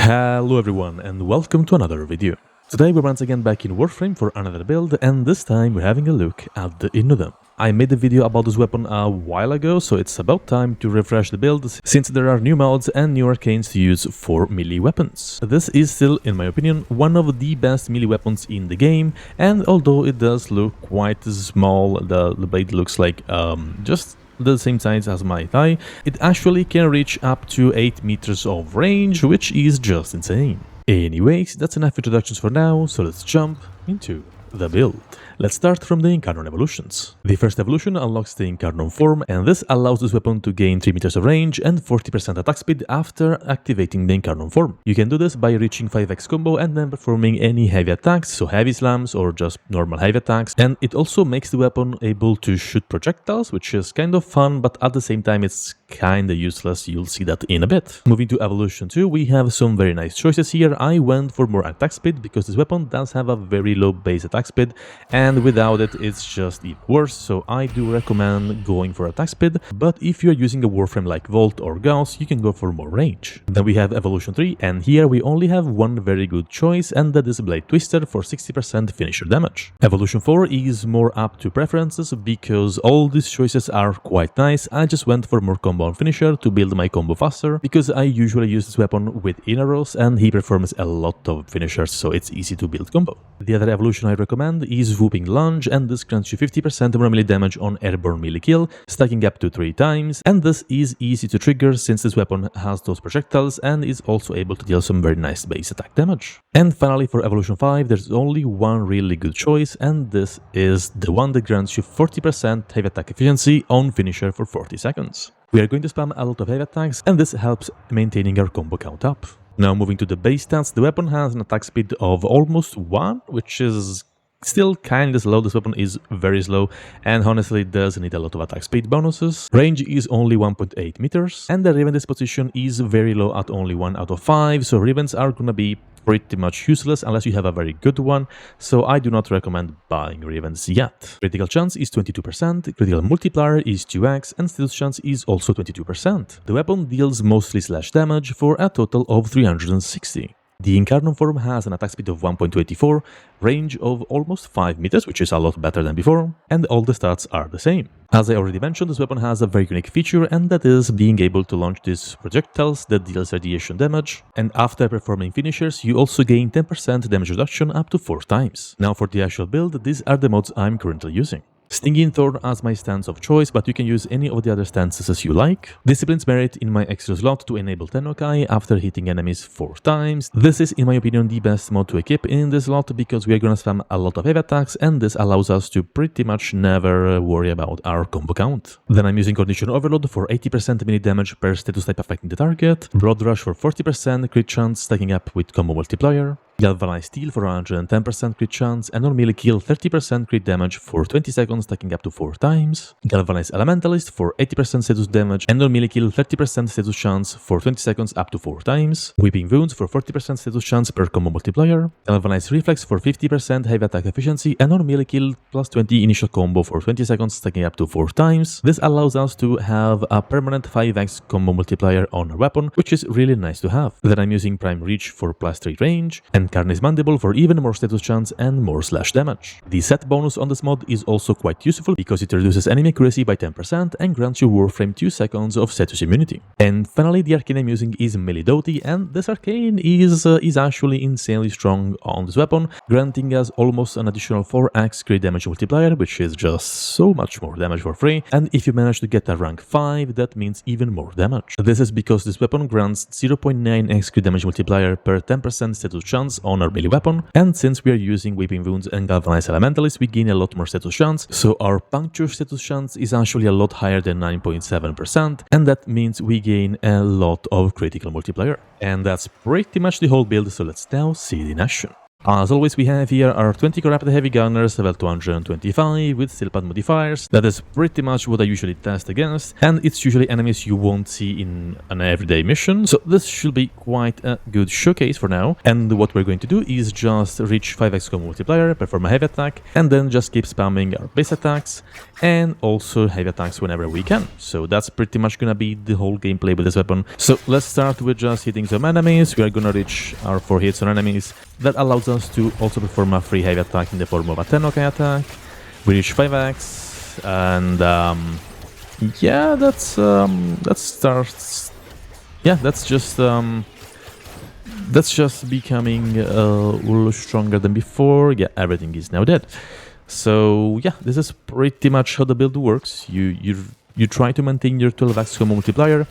Hello everyone and welcome to another video. Today we're once again back in Warframe for another build, and this time we're having a look at the Innodem. I made a video about this weapon a while ago, so it's about time to refresh the build since there are new mods and new arcanes to use for melee weapons. This is still, in my opinion, one of the best melee weapons in the game, and although it does look quite small, the blade looks like just the same size as my thigh, it actually can reach up to 8 meters of range, which is just insane. Anyways, that's enough introductions for now, so let's jump into the build. Let's start from the Incarnon evolutions. The first evolution unlocks the Incarnon form, and this allows this weapon to gain 3 meters of range and 40% attack speed after activating the Incarnon form. You can do this by reaching 5x combo and then performing any heavy attacks, so heavy slams or just normal heavy attacks, and it also makes the weapon able to shoot projectiles, which is kind of fun, but at the same time it's kinda useless. You'll see that in a bit. Moving to evolution 2, we have some very nice choices here. I went for more attack speed because this weapon does have a very low base attack speed, and without it it's just even worse, so I do recommend going for attack speed, but if you're using a Warframe like Volt or Gauss, you can go for more range. Then we have evolution 3, and here we only have one very good choice, and that is Blade Twister for 60% finisher damage. Evolution 4 is more up to preferences because all these choices are quite nice. I just went for more combo on finisher to build my combo faster because I usually use this weapon with Inaros and he performs a lot of finishers, so it's easy to build combo. The other evolution I recommend is Whooping Lunge, and this grants you 50% more melee damage on airborne melee kill, stacking up to 3 times, and this is easy to trigger since this weapon has those projectiles and is also able to deal some very nice base attack damage. And finally for evolution 5, there's only one really good choice, and this is the one that grants you 40% heavy attack efficiency on finisher for 40 seconds. We are going to spam a lot of heavy attacks, and this helps maintaining our combo count up. Now moving to the base stats, the weapon has an attack speed of almost 1, which is still kinda slow. This weapon is very slow and honestly does need a lot of attack speed bonuses. Range is only 1.8 meters, and the Riven disposition is very low at only 1 out of 5, so Rivens are gonna be pretty much useless unless you have a very good one, so I do not recommend buying Ravens yet. Critical chance is 22%, critical multiplier is 2x, and status chance is also 22%. The weapon deals mostly slash damage for a total of 360. The Incarnon form has an attack speed of 1.24, range of almost 5 meters, which is a lot better than before, and all the stats are the same. As I already mentioned, this weapon has a very unique feature, and that is being able to launch these projectiles that deals radiation damage, and after performing finishers, you also gain 10% damage reduction up to 4 times. Now for the actual build, these are the mods I'm currently using. Stinging Thorn as my stance of choice, but you can use any of the other stances as you like. Discipline's Merit in my extra slot to enable Tennokai after hitting enemies 4 times. This is in my opinion the best mod to equip in this slot because we are gonna spam a lot of heavy attacks, and this allows us to pretty much never worry about our combo count. Then I'm using Condition Overload for 80% melee damage per status type affecting the target. Blood Rush for 40% crit chance stacking up with combo multiplier. Galvanized Steel for 110% crit chance, and on melee kill 30% crit damage for 20 seconds stacking up to 4 times. Galvanized Elementalist for 80% status damage, and on melee kill 30% status chance for 20 seconds up to 4 times. Weeping Wounds for 40% status chance per combo multiplier. Galvanized Reflex for 50% heavy attack efficiency, and on melee kill plus 20 initial combo for 20 seconds stacking up to 4 times. This allows us to have a permanent 5x combo multiplier on our weapon, which is really nice to have. Then I'm using Prime Reach for plus 3 range, and Carnage Mandible for even more status chance and more slash damage. The set bonus on this mod is also quite useful because it reduces enemy accuracy by 10% and grants you Warframe 2 seconds of status immunity. And finally, the arcane I'm using is Melidoti, and this arcane is actually insanely strong on this weapon, granting us almost an additional 4x crit damage multiplier, which is just so much more damage for free, and if you manage to get a rank 5, that means even more damage. This is because this weapon grants 0.9x crit damage multiplier per 10% status chance on our melee weapon, and since we are using Weeping Wounds and Galvanized Elementalist, we gain a lot more status chance, so our puncture status chance is actually a lot higher than 9.7%, and that means we gain a lot of critical multiplier. And that's pretty much the whole build, so let's now see it in action. As always, we have here our 20 Rapid Heavy Gunners, level 225, with steel pad modifiers. That is pretty much what I usually test against, and it's usually enemies you won't see in an everyday mission, so this should be quite a good showcase for now. And what we're going to do is just reach 5x combo multiplier, perform a heavy attack, and then just keep spamming our base attacks, and also heavy attacks whenever we can. So that's pretty much gonna be the whole gameplay with this weapon. So let's start with just hitting some enemies. We are gonna reach our 4 hits on enemies. That allows us to also perform a free heavy attack in the form of a 10 OK attack. We reach 5x, and yeah, that starts. Yeah, that's just becoming a little stronger than before. Yeah, everything is now dead. So yeah, this is pretty much how the build works. You try to maintain your 12x combo multiplier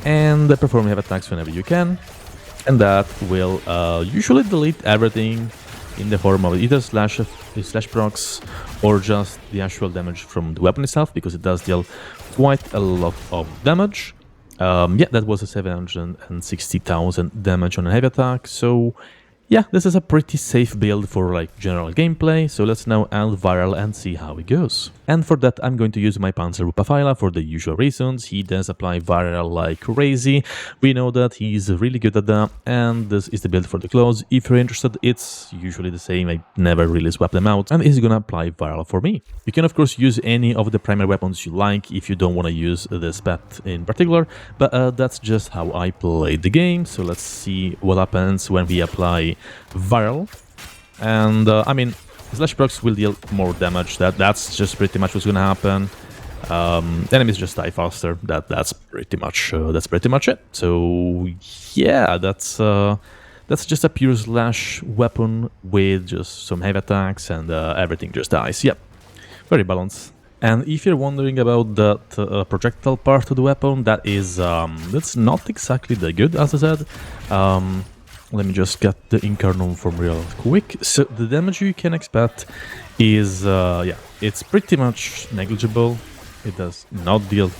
and perform heavy attacks whenever you can, and that will usually delete everything in the form of either slash procs or just the actual damage from the weapon itself, because it does deal quite a lot of damage. Yeah, that was a 760,000 damage on a heavy attack, so yeah, this is a pretty safe build for like general gameplay, so let's now add viral and see how it goes. And for that I'm going to use my Panzer Rupafila for the usual reasons. He does apply viral like crazy, we know that he's really good at that, and this is the build for the clothes. If you're interested, it's usually the same, I never really swap them out, and he's gonna apply viral for me. You can of course use any of the primary weapons you like if you don't want to use this pet in particular, but that's just how I play the game. So let's see what happens when we apply viral. And I mean, slash procs will deal more damage. That's just pretty much what's gonna happen. Enemies just die faster. That's pretty much it. So yeah, that's just a pure slash weapon with just some heavy attacks, and everything just dies. Yep, very balanced. And if you're wondering about that projectile part of the weapon, that's not exactly that good, as I said. Let me just get the Incarnon from real quick. So the damage you can expect is, yeah, it's pretty much negligible. It does not deal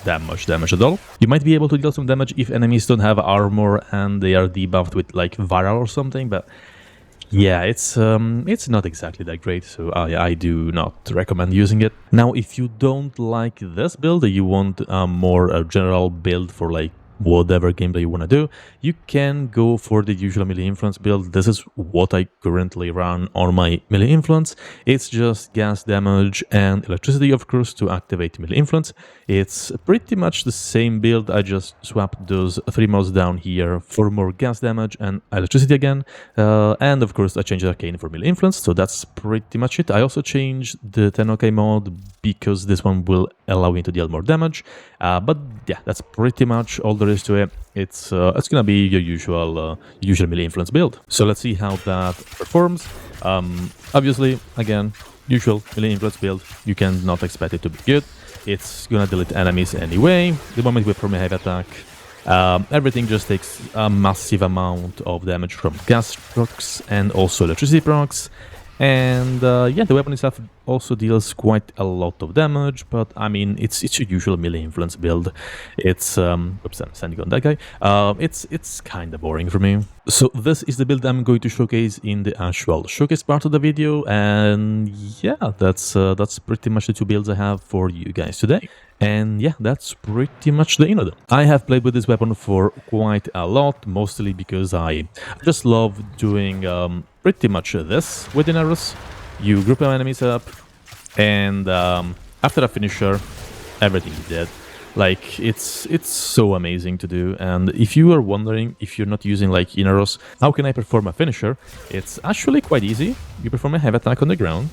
that much damage at all. You might be able to deal some damage if enemies don't have armor and they are debuffed with like viral or something, but yeah, it's not exactly that great, so yeah, I do not recommend using it. Now, if you don't like this build, you want a more general build for like whatever gameplay you want to do, you can go for the usual melee influence build. This is what I currently run on my melee influence. It's just gas damage and electricity, of course, to activate melee influence. It's pretty much the same build. I just swapped those 3 mods down here for more gas damage and electricity again, and of course I changed arcane for melee influence, so that's pretty much it. I also changed the 10 OK mod because this one will allow me to deal more damage, but yeah, that's pretty much all there is to it. It's gonna be your usual melee influence build. So let's see how that performs. Obviously, again, usual melee influence build. You cannot expect it to be good. It's gonna delete enemies anyway. The moment we perform a heavy attack, everything just takes a massive amount of damage from gas procs and also electricity procs. And yeah, the weapon itself also deals quite a lot of damage, but I mean, it's a usual melee influence build. It's oops, I'm standing on that guy. It's kind of boring for me. So this is the build I'm going to showcase in the actual showcase part of the video, and yeah, that's pretty much the 2 builds I have for you guys today. And yeah, that's pretty much the Innodem. I have played with this weapon for quite a lot, mostly because I just love doing pretty much this with Inaros. You group your enemies up, and after a finisher, everything is dead. Like, it's so amazing to do. And if you are wondering, if you're not using like Inaros, how can I perform a finisher? It's actually quite easy. You perform a heavy attack on the ground,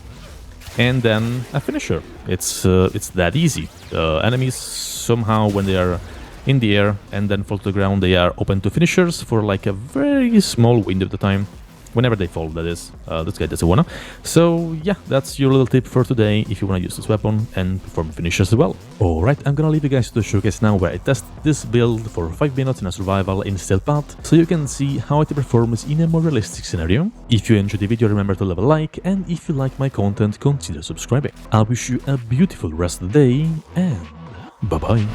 and then a finisher. It's that easy. Enemies somehow, when they are in the air and then fall to the ground, they are open to finishers for like a very small window of the time. Whenever they fall, that is. This guy doesn't wanna. So yeah, that's your little tip for today if you wanna use this weapon and perform finishers as well. Alright, I'm gonna leave you guys to the showcase now, where I test this build for 5 minutes in a survival in stealth path, so you can see how it performs in a more realistic scenario. If you enjoyed the video, remember to leave a like, and if you like my content, consider subscribing. I wish you a beautiful rest of the day, and bye bye.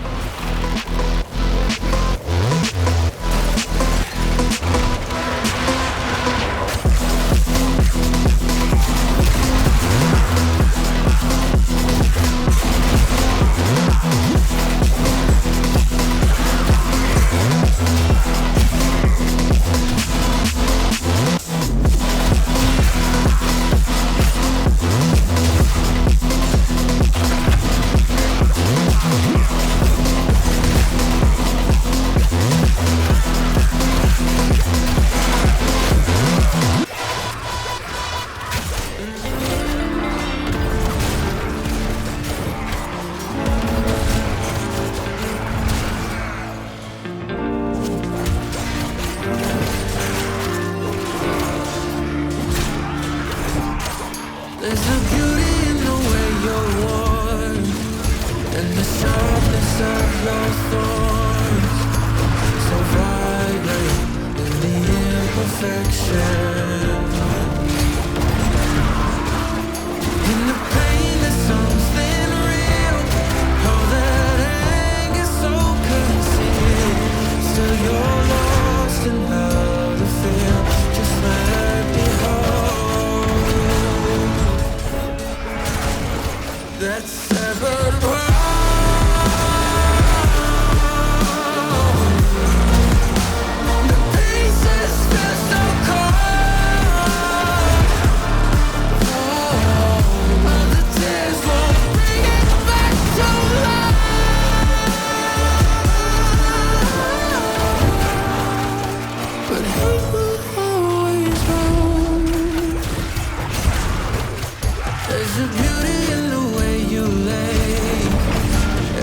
imperfection. In the pain there's something real. Oh, that anger's so concealed. Still you're lost in how to feel. Just let me hold that severed heart. There's a beauty in the way you lay,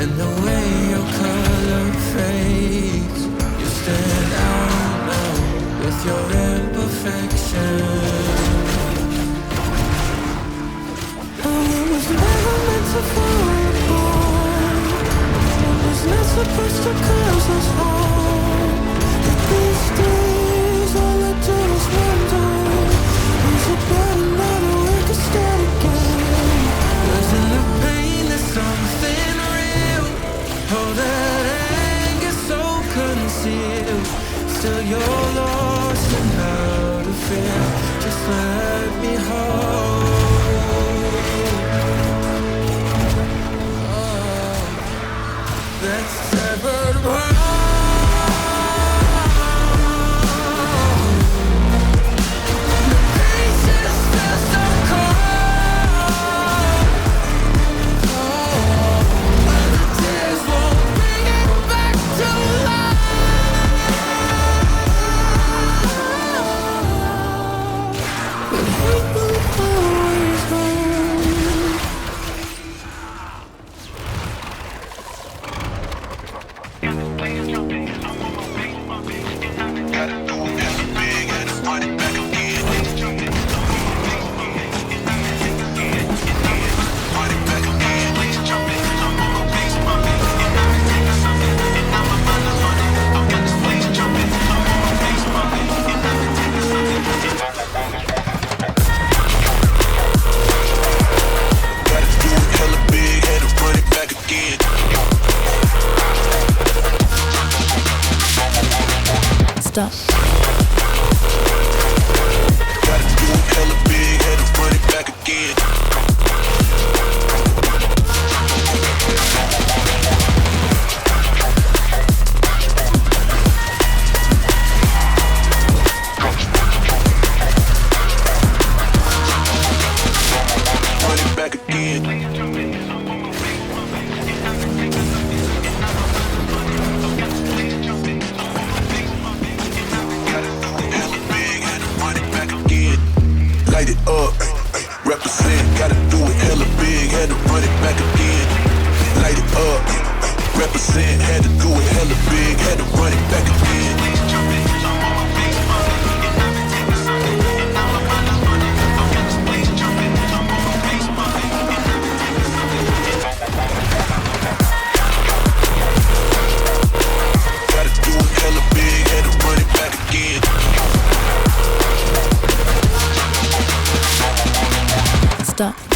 and the way your color fades. You stand out now with your imperfection. Oh, it was never meant to fall apart. It was not supposed to cause us harm. But these days all I do is wonder, is it better now to wake us dead again? In the pain there's something real. Oh, that anger's so concealed. Still you're lost in how to feel. Just let me hold that severed heart. Stop. Gotta do it hella big, had to run it back again. Run it back again. Light it up, represent, gotta do it hella big, had to run it back again. Light it up, represent, had to do it hella big, had to run it back again. Gotta do it hella big, had to run it back again. Stop.